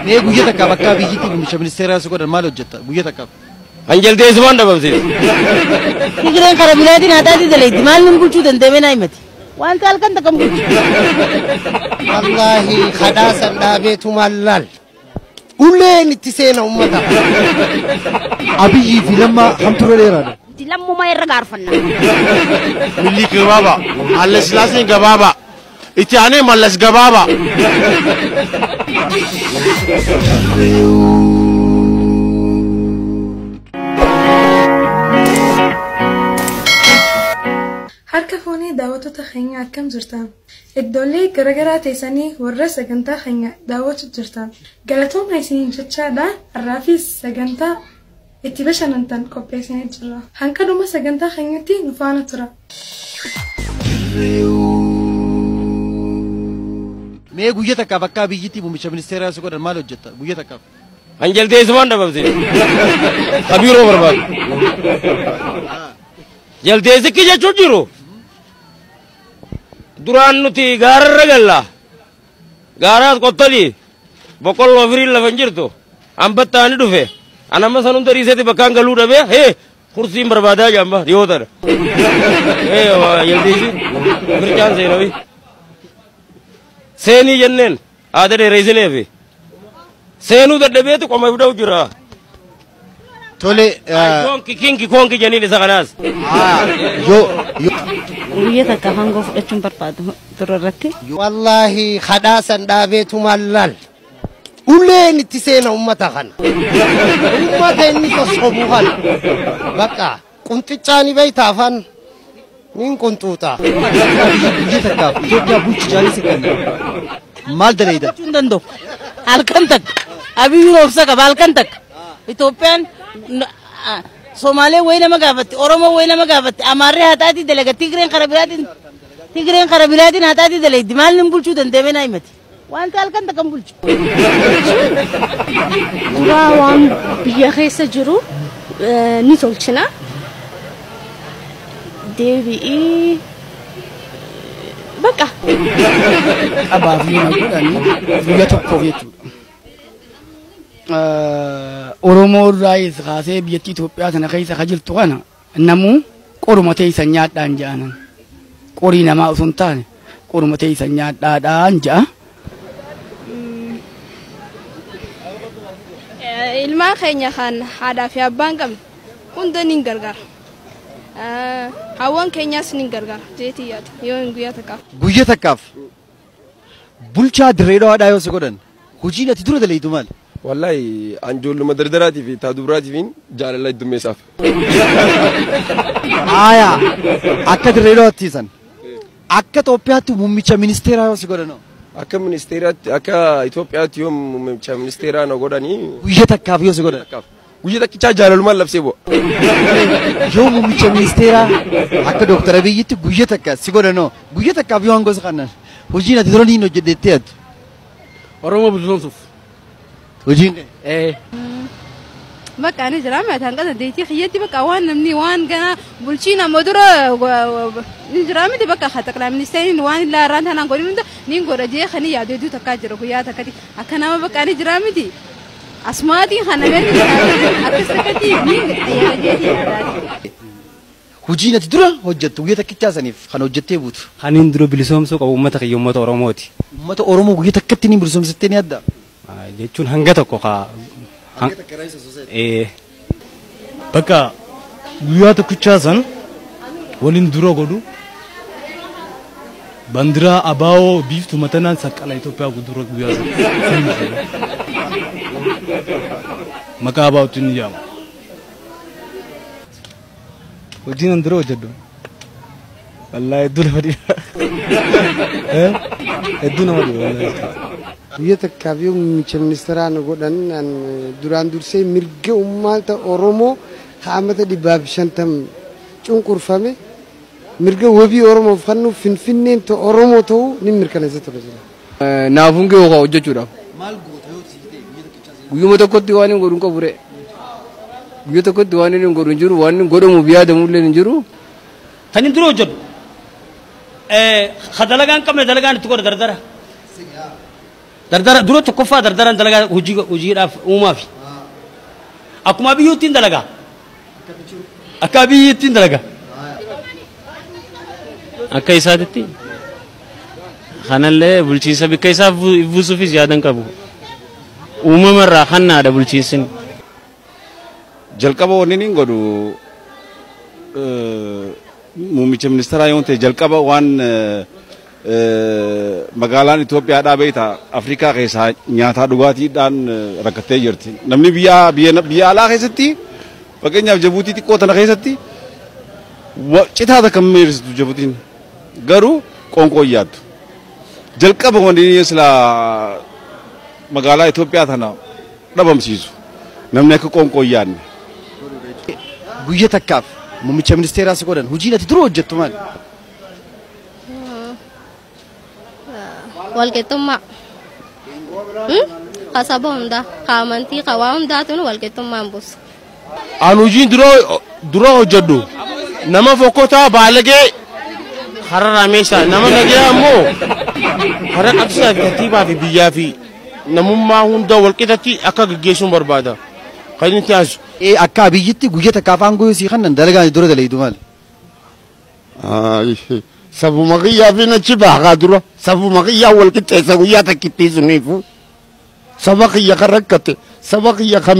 Mee guyyaa takka bakka biyyitti muummicha ministeeraa si godhan maal hojjetta guyyaa takka? Anjel teessumaan dhabamsiisa. Tigireen karaa bilaatiin haadhaati daleetti maal nun bulchuu danda'ame naa himati. Wanta halkan takka bulchu. Wallahi kadhaa san dhaabeetu mallaal. Uleen itti seena ummata. Abiyyi fi Lammaa hamtu dheeraadha. Lammuma irra gaarfanna. Milli gabaaba. Allas laasni gabaaba. Itti aanee mallas gabaaba. Harka foonii daawwattoota keenya akkam jirtan? Iddoolee garaagaraa teessanii warra sagantaa keenya daawwatu jirtan. Galatoomna isiniin jechaadha. Har'aafis sagantaa itti bashannantan qopheessinee jirra. Hanga dhuma sagantaa keenyatti nu faana tura. Mee guyyaa takka bakka biyyitti muummicha ministeeraa si godhan maal hojjetta guyyaa takka? Anjel teessumaan dhabamsiisa. Kabiiroo barbaadu. Jalteessikki jechuun jiru. Duraan nuti gaararra galla. Gaaraas qottolii. Boqqolloo firiin lafa hin jirtu. Hambattaani dhufe. Anamma sanum dariiseeti bakkaan galuu dhabee kursiin barbaadaa jamba dhiyootadha. Jalteessi mircaan seenawi. Seenii jenneen haada dheereessineefi. Seenuu dadhabeetu qoma fidau jira. Tole. Konki janiin isa kanaas. Guyyaa takka hangoo fudhachuun barbaadu turarratti. Wallahi kadhaa san dhaabeetu mallaal. Uleen itti seena ummata kana. Ummata inni sosobu kana. Bakka qunxichaani beeyta afaan niin qunxuuxa. Guyyaa takka Itoophiyaa bulchu jaalisi kenna. Maal daleeyda? Bulchuu danda'u. Halkan takka. Abiyyiin obsa qaba halkan takka. Itoophiyaan Somaalee wayna magaafatti Oromoo wayna magaafatti Amaarree haataati dalaga Tigireen karaa bilaatiin haataati daleetti maal nun bulchuu danda'ame naa himati. Wanta halkan takka bulchu. Duraa waan biyya keessa jiru ni tolchina. Deebi'ii bakka. Qabaa fi nama godhanii biyya tokkoof jechuudha. Oromoo irraayis kaasee biyyattii Itoophiyaa sana keessa ka jirtu kana namuu qoruma teessan nyaadhaan jedhanan. Qorii namaa osoo hin taane qoruma teessan nyaadhaadhaan jedha. Ilmaan keenya kan haadhaa fi abbaan qabne hunda ni gargaara. Hawwan keenyas ni gargaara jeetii yaada yoo guyyaa takkaaf. Guyyaa takkaaf bulchaa dirree dhawaadhaa yoo si godhan hojiin ati dura daleeydu maal? Wallahi anjoolluma dardaraatiif taadubiraatiif jaalala iddummeessaaf. Aayaa akka dirree dhawaattiisan akka Itoophiyaatti muummicha ministeeraa yoo si godhanoo. Akka ministeeraatti akka Itoophiyaatti yoo muummicha ministeeraa na godhanii. Guyyaa takkaaf yoo si godhan. Guyyaa takkichaa jaalalumaan labsee bu'a. Yoo muummicha ministeeraa akka Dooktar Abiyyitti guyyaa takka si godhanoo guyyaa takkaaf yoo hangoo si qannan hojiin ati dura niin hojjedheettee yaaddu. Oromoo bilisoomsuuf. Hojiin Bakka ani jira amma tan qasa deetii xiyyeetti bakka waan namni waan gana bulchiin amma dura ni jira miti bakka xaqlaa ministeeriin waan illaa irraan tanaan godhin hunda niin godha jee kan yaadu hedduu takkaa jira guyyaa takkati akka nama bakka ani jira miti asmaatiin kana gadi akkas takkati niin ayyaana jeetii yaadaati. hojiin ati dura hojjettu guyyaa takkichaa saniif kan hojjettee buutu. Kaniin dura bilisoomsuu qabu uummata kiyya uummata Oromooti. Uummata Oromoo guyyaa takkatti niin bilisoomsittee ni adda. Jechuun hanga tokko bakka guyyaa tokkichaa san waliin dura godhu bandiraa abaawoo biiftuu matanaan saqqala Itoophiyaa dura guyyaa san maqaa abaawootti ni jaama. hojiin an dura hojjedhu wallahi hedduu nama dhiba hedduu nama dhiba. Biyya takkaaf yoo muummicha ministeeraa na godhan duraan dursee mirga uummata Oromoo haamata 150 cunqurfame mirga wabii Oromoof kennuuf Finfinneen Oromoo ta'uu ni mirkaneessa ture. Naafuun kee hookaa hojjechuudhaaf. Maal goota yoo siite Guyyuma tokkotti waan hin godhuun qabu ree. Guyyaa tokkotti waan hin godhuun jiru waan hin godhamuuf yaadamullee hin jiru. Kan hin dura hojjetu dalagaan qabne dalagaan itti godha dardara. dardara dura tokkoffaa dardaran dalagaa hojiidhaaf uumaa fi akkuma biyyuuttiin dalagaa akka biyyuuttiin dalagaa akka isaatitti kanallee bulchiinsa bikka isaaf buusuufis yaadan qabu uumamarraa kannaadha bulchiinsin jalqaba wanni niin godhu muummicha ministeeraa yoo ta'e jalqaba waan magaalaan Itoophiyaadhaa beektaa Afrikaa keessaa nyaataa dhugaatiidhaan rakkattee jirti. Namni biyya alaa keessatti fakkeenyaaf Jabuutii xiqqoo tana keessatti citaa takka miirsitu Jabuutiin garuu qoonqoo yaaddu. Jalqaba wanni silaa magaalaa Itoophiyaa tana dhabamsiisu namni akka qoonqoo yaadne. Guyyaa takkaaf muummicha ministeeraa si godhan hojii ati dura hojjettu maali? Walqixxummaa kasaba hundaa kaamantii qawaa hundaatuun walqixxummaan buusa. Aan hojiin dura hojjedhu nama fokkotaa baalagee hararraa meeshaa nama nagee ammoo hara qabsiisaa fi katiibaa fi biyyaa fi namummaa hunda walqixatti akka gaggeessuun barbaada. Kan inni taasisu. Akka biyyitti guyyaa takkaaf aangoo sii kannan dalagaan dura dalaydu maali? Sabuma qiyyaa fi nachi baakaa dura sabuma qiyyaa wal qixxeessa guyyaa takkitti suniifu saba qiyya kan rakkate saba qiyya kan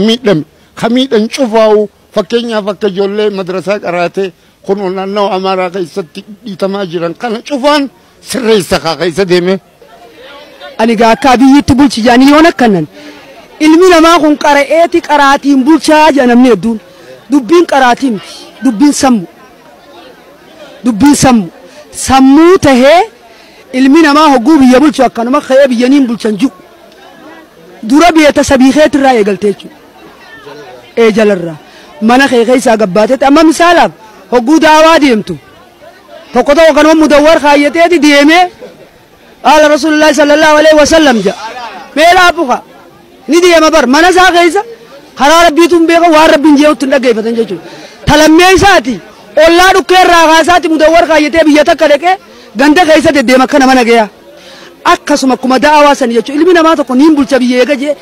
miidhan cufaa'u fakkeenyaaf akka ijoollee madrasaa qaraatee kun naannoo Amaaraa keessatti dhiitamaa jiran kana cufaan sirreessa kaa keessa deeme. Ani gaa akka biyyitti bulchi jaanii yoon akkanan ilmi namaa kun qara'eeti qaraatiin bulchaa jedhamni hedduun dubbiin qaraatiin dubbiin sammu. Sammuu tahee ilmi namaa hogguu biyya bulchu akkanuma ka'ee biyyaniin bulchan jiru dura beeta sabiikeetirraa eegaltee jechuudha jalarraa mana kee keessaa gabbaatetti amma misaalaaf hogguu daawaa deemtu tokko kanuma mudawwar kaayyateeti deemee haala rasuulullaahi sallallahu alaihi wasallam jedha meelaa buka ni deema bar mana isaa keessa karaa rabbiituun beeka waan rabbiin jee'utti hin dhaggeeffatan jechuudha talammee isaati. Ollaa dhukkeerraa kaasaatti mudawwar kaayyatee biyya takka dhaqee ganda keessa deddeema akka nama nagayaa akkasuma akkuma daawaa san jechuudha ilmi namaa tokko niin bulcha biyya eega jee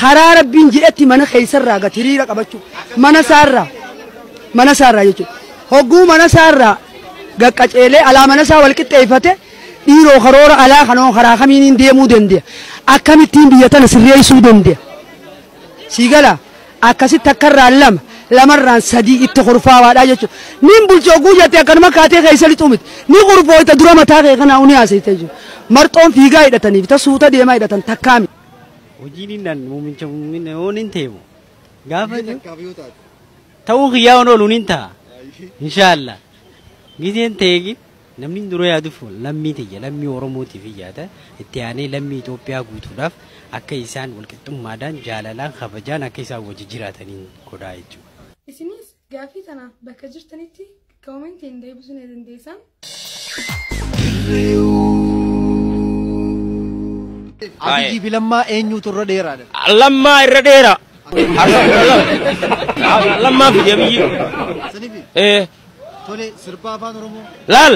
karaa rabbiin jedhetti mana keessarraa gati hiriira qabachuu mana isaarraa jechuudha hogguu mana isaarraa gaqqaceelee alaa mana isaa wal qixxeeffate dhiiroo karoora alaa kanoo karaa kamiiniin deemuu danda'a akkamittiin biyya tana sirreessuu danda'a siigala akkasitti akkarraan lamarraan sadii itti kurfaawaadha jechuudha. Nin bulchoo guuyyate akkanuma kaatee keessa lixuu miti. Ni kurfooyta dura mataa kee kanaa uni haasayte jechuudha. Marxoon fiigaa hidhataniif suuta deemaa hidhatan takkaami. Hojiin inni muumicha yoo nin teemu gaafa ta'uu kiyyaa oolu nin ta'a. Inshaallah. Gizeen teegi namni dura yaaduuf lammii tiyya lammii Oromootiif yaada itti aanee lammii Itoophiyaa guutuudhaaf akka isaan walqixxummaadhaan jaalalaan kabajaan akka isaan wajji jiraataniin godhaa jechuudha. Isinis gaafii tanaaf bakka jirtanitti koomentiin deebisuu ni dandeessan. Abiyyi fi Lammaa eenyutu irra dheeraadha? Lammaa irra dheeraa. Lammaa fi Abiyyi. Tole sirba afaan Oromoo. Laal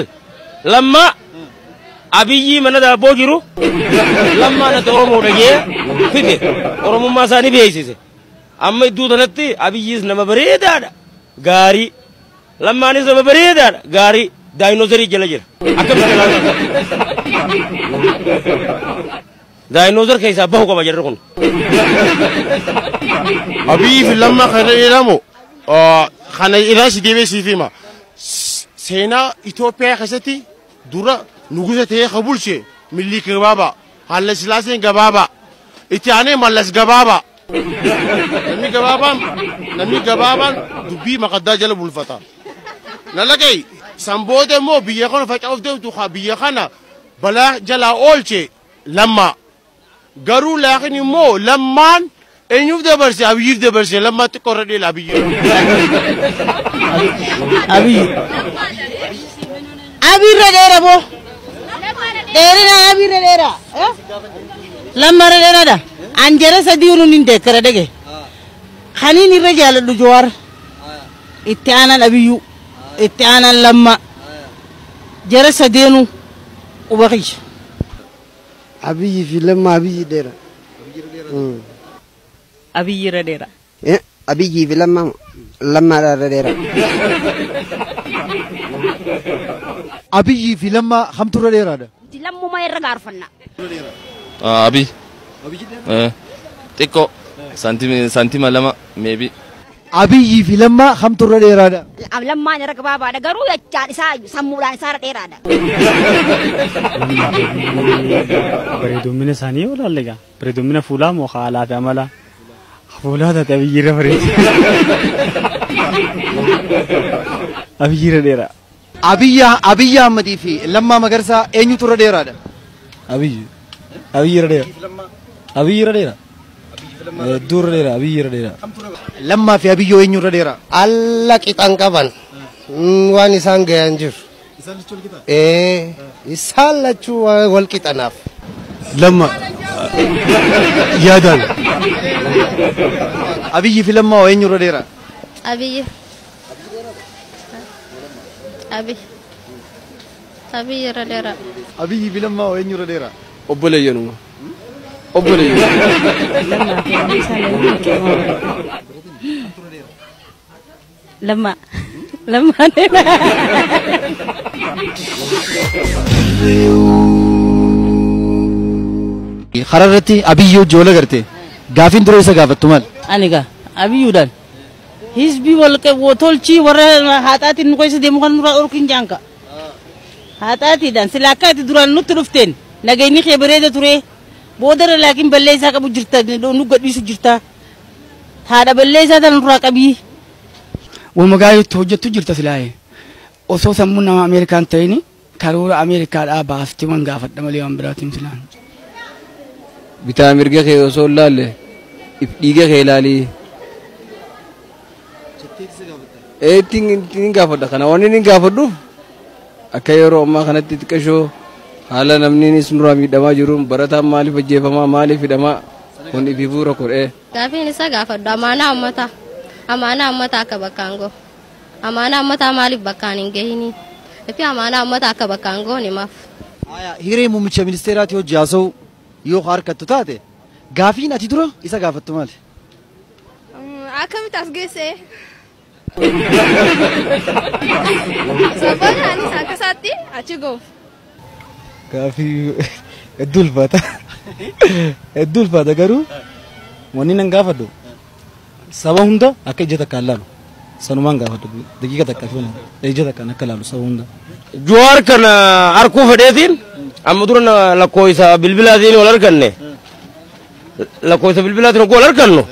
Lammaa Abiyyi mana daabboo jiru Lammaa natti Oromoo dhagee fide Oromummaa isaanii beeksise. Amma iddoo kanatti Abiyyis nama bareedaadha gaarii Lammaanis nama bareedaadha gaarii daayinoosarii jala jira akkamitti daayinoosar keessaa bahu qaba jarri kun. Abiyyi fi Lammaa kana jedhamu kana irraa si deebee siif hima seenaa Itoophiyaa keessatti dura nugusa ta'ee ka bulche Miniliik gabaabaa Haayile Sillaaseen gabaabaa itti aanee Mallas gabaabaa. Namni gabaabaan dubbii maqaddaa jala bulfata. Nalagay sanbooda immoo biyya kana faca'uuf deemtu biyya kana balaa jalaa oolche Lammaa. Garuu laakiin immoo Lammaan eenyuuf dabarse Abiyyiif dabarse Lammaa xiqqoo irra dheela Abiyyi. Abirra dheera boo. Dheerina abirra dheera. Lammaa irra dheeraadha. Anjara sadii unu nin deekkara dhage. Kaniin irra jaaladhu Jawaar. Itti aanan Abiyyuu. Itti aanan Lammaa. Jara sadeenu quba qiyya. Abiyyi fi Lammaa Abiyyi dheera. Abiyyi Radeera. Abiyyi fi lamma Radeera. Abiyyi fi lamma hamtu Radeeraadha. Lammuma irra gaarfanna. Abi. Xiqqoo santima lama maybe. Abiyyi fi lamma hamtu Radeeraadha. Lammaan irra gabaabaadha garuu jechaan isaa sammuudhaan isaa dheeraadha. Bareedumina isaanii olaalle egaa bareedumina fuulaa moo haalaa fi amala fuulaa taate Abiyyi irra bareeda. Abiyyi Radeera. Abiyyi Ahmadii fi Lammaa Magarsaa eenyutu Radeeraadha? Abiyyi Radeera. Abiyyi Radeera. Dur Radeera. Abiyyi Radeera. Lammaa fi Abiyyoo eenyu Radeera? Alla qixan qaban waan isaan gayan jiru. Isaan lachuu wal qixanaaf. Lamma yaadaan. Abiyyi fi Lammaa eenyu Radeera? Abiyyi. Abiyyi Radeera. Abiyyi fi Lammaa eenyu Radeera? Obboleeyyanuma. Lamma. Hararratti Abiyyoo joola garte. Gaafiin dura isa gaafattu maal? Aniga Abiyyuudhaan. Hizbii tolchii warra haxaatiin nu keessa deemu kan nurraa dhorkin jaanka. Haxaatiidhaan sila akka ati duraan nutti dhufteen nageenyi kee bareeda ture. Boodara laakiin balleessaa qabu jirta nu gadhiisu jirta. Haadha balleessaa tan nurraa qabii. Wamagaayutti hojjettu jirta silaaye. Osoo sammuu nama Ameerikaan ta'ini karoora Ameerikaadhaa baafti waan gaafadha malee waan biraatiin silaan. Bitaa mirga kee osoo laalle dhiiga kee ilaalii. Ittiin gaafadha kana waan inni gaafadhuuf akka yeroo ammaa kanatti xiqqashoo haala namniinis nurraa miidhamaa jiruun barataan maaliif ajjeefamaa maaliif hidhamaa kun ififuu rakkoodhee. Gaafiin isa gaafadhu amaanaa ummataa akka bakkaan goo. Amaanaa ummataa maaliif bakkaan hin gahini? Fi amaanaa ummataa akka bakkaan goo himaaf. Hiree muummicha ministeeraati hojii haasa'u yoo harkattu taate gaafiin ati dura isa gaafattu maali? Akkamitti as geesse? Sabboon anis akka isaatti achi goof. Gaafii hedduu ulfaata garuu wanni nan gaafadhu saba hunda akka ija takkaan laalu sanumaan gaafadhu daqiiqa takka fi ija takkaan akka laalu saba hunda. Jowaar kana harkuu fedheetiin amma dura lakkoofsa bilbilaatiin wal arganne lakkoofsa bilbilaatiin wal argannu.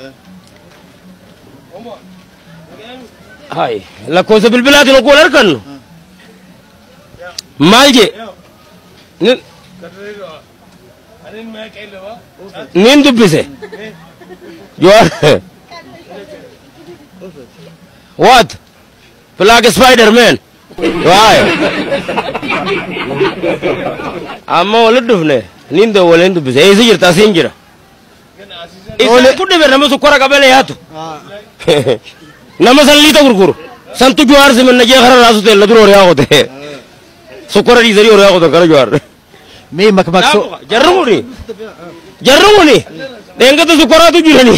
Hai lakkoofsa bilbilaatiin wal argannu maal jee nin dubbise Jowaar what flag Spider-Man waay amma wal dufne nin do wal dubbise eesi jirta asin jira isa kudde nama sukora qabale yaatu nama sallita gurguru santu Jowaar simanna je khara rasu tel duro riya hote sukora di zari riya hote kara Jowaar me makmakso jarrunguni dengatu sukora tu jirani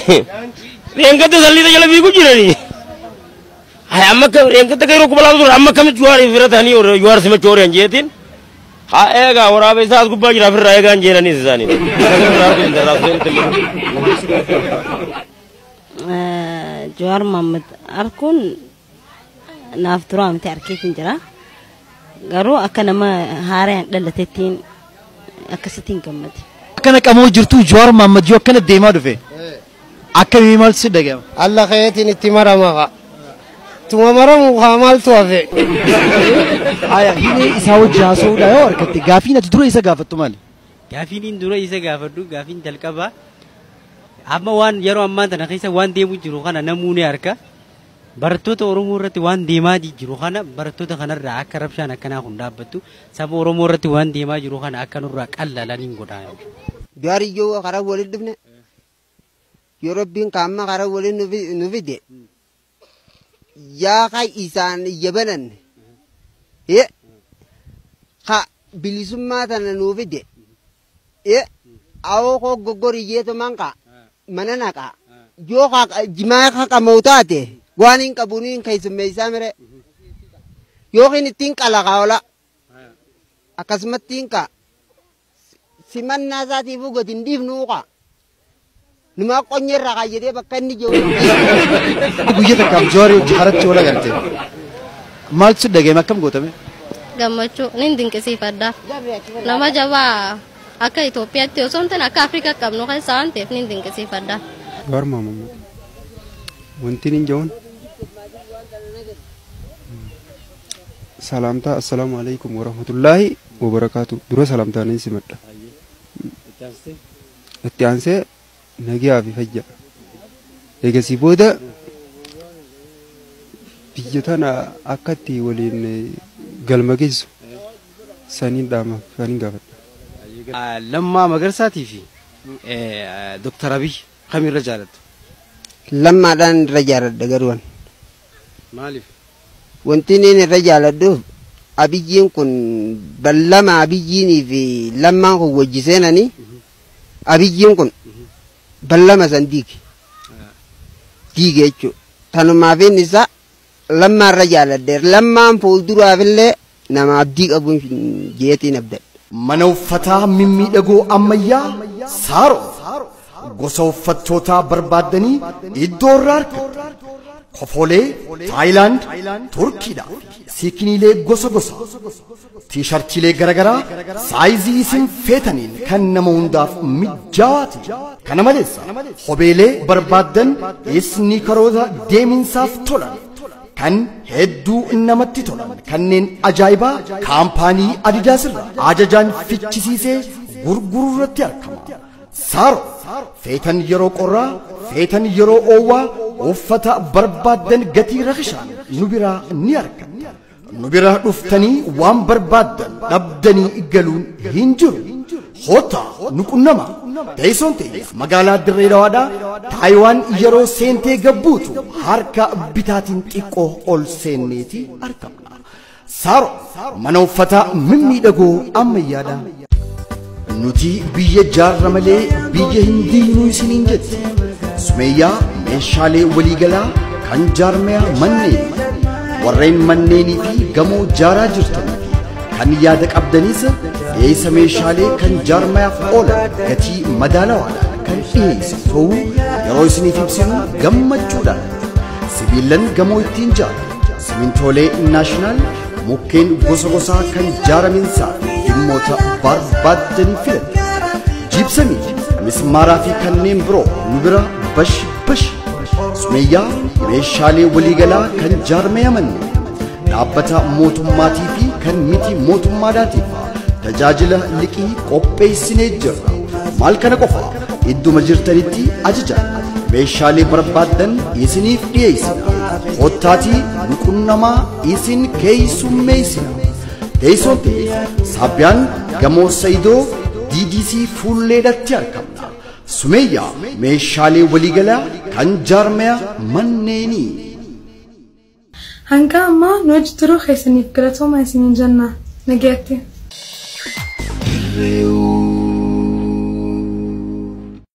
dengatu sallita jala bigu jirani hay amma ka dengatu kayro kubala dur amma kam Jowaar firatani or Jowaar sima chori anjetin ha ega warabe saas gubba jira firra ega anjenani sisani Jowaar Mohammed arkun naaf turaa miti arkeetiin jira. Garuu akka nama haaraan dhalateettiin akkasitiin gammade. Akkana qamoo jirtu Jowaar Mohammed yoo akkana deemaa dhufe akkamii maal si dhaga'ama? Alla keetiin itti marama. Tuma maramu maaltu hafe? Hiree isaa hojii haasa'uudha yoo harkatte gaafiin ati dura isa gaafattu maali? Gaafiin dura isa gaafadhu gaafiin jalqabaa amma waan yeroo ammaa tana keessa waan deemu jiru kana namuuni harka barattoota Oromoo irratti waan deemaa jiru kana barattoota kanarraa akka rabshaan akkanaa kun dhaabbattu saba Oromoo irratti waan deemaa jiru kana akka nurraa qallalaniin godhaa. Gaariyyoo karaa waliin dhufne yoo rabbiin kaamma karaa waliin nu fide yaa ka isaan yabanan ka bilisummaa tana nu fide awoo koo goggoriyyeetu manqa mananaka joka jimaa ka mautate gwanin kabunin kai sumeisamre yokin tinkala kaola akasmat tinka siman nazati bugo tindif nuka numa konyera ka yede bakkan ni jo guyya takam jori jaharat chola garte mal su dage makam gotame Gammachu nin dinqisiifadha nama jabaa akka Itoophiyaatti osoo hin taane akka Afrikaa qabnu kan isaan ta'eef nin dinqisiifadha. Garma wanti nin jawan salamta assalamu alaikum warahmatullahi wabarakatuh dura salamta nin simadha itti aansee nagiyaa fi fayya eegasii booda biyya tana akkatti waliin galma geessu saniin dhaama saniin gaafadha. Lammaa Magarsaati fi Dr. Abiy kamirra jaalattu? Lammaadhaan irra jaaladha garuun. Maaliif? Wanti inni irra jaaladhuuf Abiyyiin kun ballama Abiyyiinii fi lammaan kun wajji seenanii Abiyyiin kun ballama san diige jechuudha. Tanumaaf inni isaa lammaa irra jaaladheer lammaan fuulduraafillee nama abdii qabuun jeetiin abdadha. Mana uffataa mimmiidhagoo ammayyaa Saaroo gosa uffattootaa barbaadanii iddoo irraa argattu. Kofolee Taayilaand, Turkiidha. Siikiniilee gosa gosa. Tiishartiilee garaagaraa saayizii isin feetaniin kan nama hundaaf mijawaati. Kana malees kopheelee barbaaddan isniikaroota deeminsaaf tolan. Kan hedduu namatti tolan kanneen ajaa'ibaa kaampaanii Adidaas irraa ajajaan fichisiisee gurguruu irratti argama. Saaroo feetan yeroo qorraa feetan yeroo oowwaa uffata barbaaddan gatii rakishaan nu biraa ni argatta. Nu biraa dhuftanii waan barbaaddan dhabdanii galuun hin jiru. Hotaa nu qunnama. Teessoon ta'e magaalaa Dirree Dawaadhaa Taayiwaan yeroo seentee gabbuutu harka bitaatiin xiqqoo ol seenneeti argamna. Saaroo mana uffataa mimmiidhagoo ammayyaadha. Nuti biyya jaarra malee biyya hin diinuu isiniin jetti. Sumeeyyaa meeshaalee waliigalaa kan jaarmaya manneen warreen manneenii fi gamoo jaaraa jirtan kan yaada qabdanis dhiyeessa meeshaalee kan jaarmayaaf oolan gatii madaalawaadhaan kan dhiyeessu ta'uu yeroo isiniif ibsinu gammachuudhaan sibiilan gamoo ittiin jaaru simintoolee naashinaal mukkeen gosa gosaa kan jaaraminsaa dhimmoota barbaaddanii filadha. Jiibsamii mismaaraa fi kanneen biroo nu bira bash bash. Sumeeyyaa meeshaalee waliigalaa kan jaarmaya manneen dhaabbata mootummaatii fi kan miti mootummaadhaatiif tajaajila liqii qopheessinee jirra. Maal kana qofa idduma jirtanitti ajajaan meeshaalee barbaaddan isiniif dhiyeessina. Kottaatii nu qunnamaa isin keessummeessina. Teessoon ta'e Saabbiyaan gamoo Sayidoo DDC fuulleedhatti argamna. Sumeeyyaa meeshaalee waliigalaa kan jaarmaya manneenii. Hanga ammaa nu wajji turuu keessaniif galatooma isiniin jenna. Nagaatti.